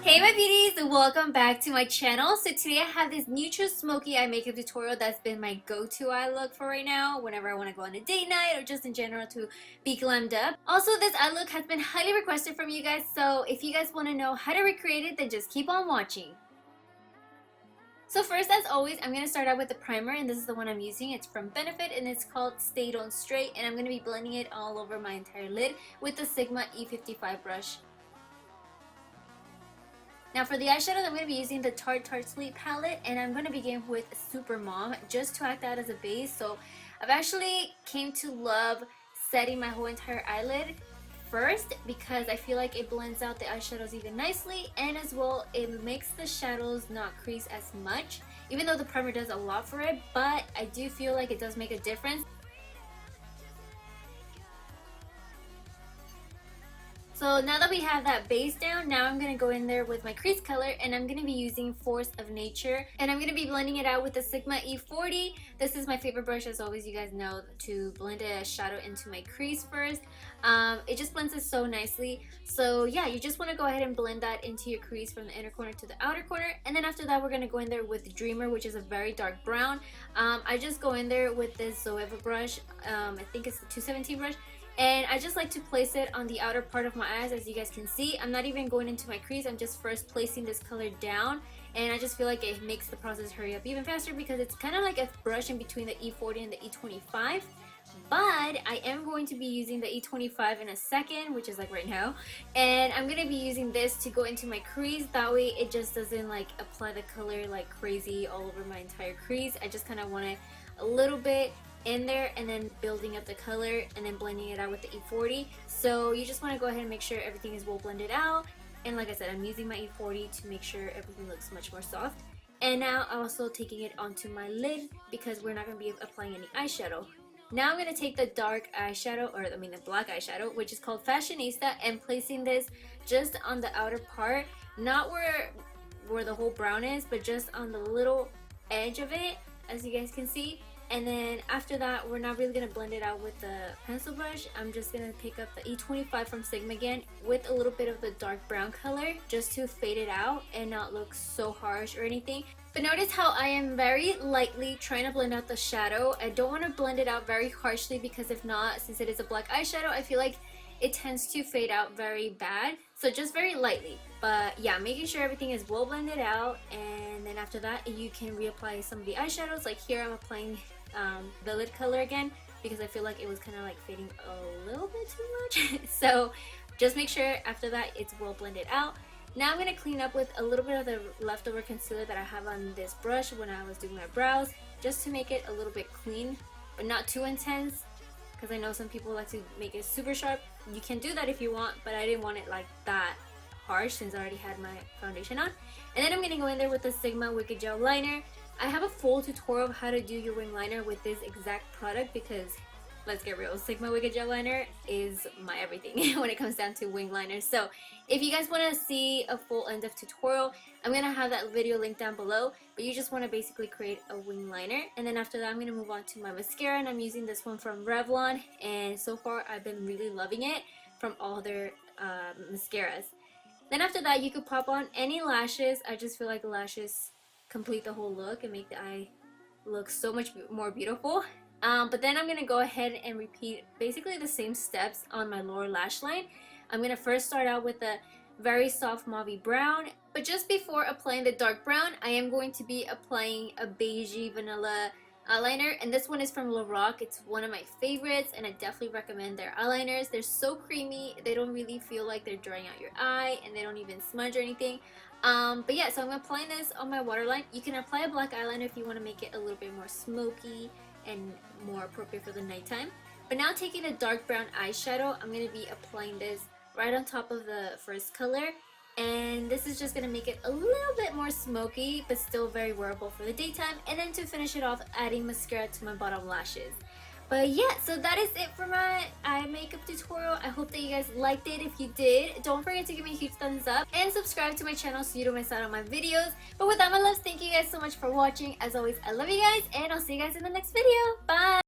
Hey my beauties, welcome back to my channel. So today I have this neutral smoky eye makeup tutorial that's been my go-to eye look for right now whenever I want to go on a date night or just in general to be glammed up. Also, this eye look has been highly requested from you guys, so if you guys want to know how to recreate it, then just keep on watching. So first, as always, I'm going to start out with the primer, and this is the one I'm using. It's from Benefit and it's called Stay On Straight, and I'm going to be blending it all over my entire lid with the Sigma E55 brush. Now for the eyeshadow, I'm going to be using the Tarte Sleep palette, and I'm going to begin with Super Mom just to act out as a base. So I've actually came to love setting my whole entire eyelid first because I feel like it blends out the eyeshadows even nicely, and as well it makes the shadows not crease as much, even though the primer does a lot for it, but I do feel like it does make a difference. So now that we have that base down, now I'm going to go in there with my crease color, and I'm going to be using Force of Nature, and I'm going to be blending it out with the Sigma E40. This is my favorite brush, as always, you guys know, to blend a shadow into my crease first. It just blends it so nicely. So yeah, you just want to go ahead and blend that into your crease from the inner corner to the outer corner, and then after that we're going to go in there with Dreamer, which is a very dark brown. I just go in there with this Zoeva brush. I think it's the 217 brush. And I just like to place it on the outer part of my eyes. As you guys can see, I'm not even going into my crease. I'm just first placing this color down, and I just feel like it makes the process hurry up even faster because it's kind of like a brush in between the E40 and the E25. But I am going to be using the E25 in a second, which is like right now, and I'm going to be using this to go into my crease. That way it just doesn't like apply the color like crazy all over my entire crease. I just kind of want it a little bit in there and then building up the color and then blending it out with the E40. So you just want to go ahead and make sure everything is well blended out, and like I said, I'm using my E40 to make sure everything looks much more soft. And now I'm also taking it onto my lid because we're not going to be applying any eyeshadow. Now I'm going to take the dark eyeshadow, or I mean the black eyeshadow, which is called Fashionista, and placing this just on the outer part, not where the whole brown is, but just on the little edge of it, as you guys can see. And then after that, we're not really going to blend it out with the pencil brush. I'm just going to pick up the E25 from Sigma again with a little bit of the dark brown color just to fade it out and not look so harsh or anything. But notice how I am very lightly trying to blend out the shadow. I don't want to blend it out very harshly because if not, since it is a black eyeshadow, I feel like it tends to fade out very bad. So just very lightly. But yeah, making sure everything is well blended out, and then after that you can reapply some of the eyeshadows. Like here I'm applying the lid color again because I feel like it was kind of like fading a little bit too much. So just make sure after that it's well blended out. Now I'm going to clean up with a little bit of the leftover concealer that I have on this brush when I was doing my brows, just to make it a little bit clean but not too intense, because I know some people like to make it super sharp. You can do that if you want, but I didn't want it like that harsh since I already had my foundation on. And then I'm going to go in there with the Sigma Wicked Gel Liner. I have a full tutorial of how to do your wing liner with this exact product because, let's get real, Sigma Wicked Gel Liner is my everything when it comes down to wing liners. So if you guys want to see a full in-depth tutorial, I'm going to have that video linked down below, but you just want to basically create a wing liner. And then after that, I'm going to move on to my mascara, and I'm using this one from Revlon, and so far I've been really loving it from all their mascaras. Then after that, you could pop on any lashes. I just feel like the lashes complete the whole look and make the eye look so much more beautiful. But then I'm going to go ahead and repeat basically the same steps on my lower lash line. I'm going to first start out with a very soft mauve brown, but just before applying the dark brown, I am going to be applying a beigey vanilla eyeliner, and this one is from Lorac. It's one of my favorites, and I definitely recommend their eyeliners. They're so creamy, they don't really feel like they're drying out your eye, and they don't even smudge or anything. But yeah, so I'm applying this on my waterline. You can apply a black eyeliner if you want to make it a little bit more smoky and more appropriate for the nighttime. But now taking a dark brown eyeshadow, I'm going to be applying this right on top of the first color, and this is just going to make it a little bit more smoky but still very wearable for the daytime. And then to finish it off, adding mascara to my bottom lashes. But yeah, so that is it for my eye makeup tutorial. I hope that you guys liked it. If you did, don't forget to give me a huge thumbs up and subscribe to my channel so you don't miss out on my videos. But with that, my loves, thank you guys so much for watching. As always, I love you guys, and I'll see you guys in the next video. Bye!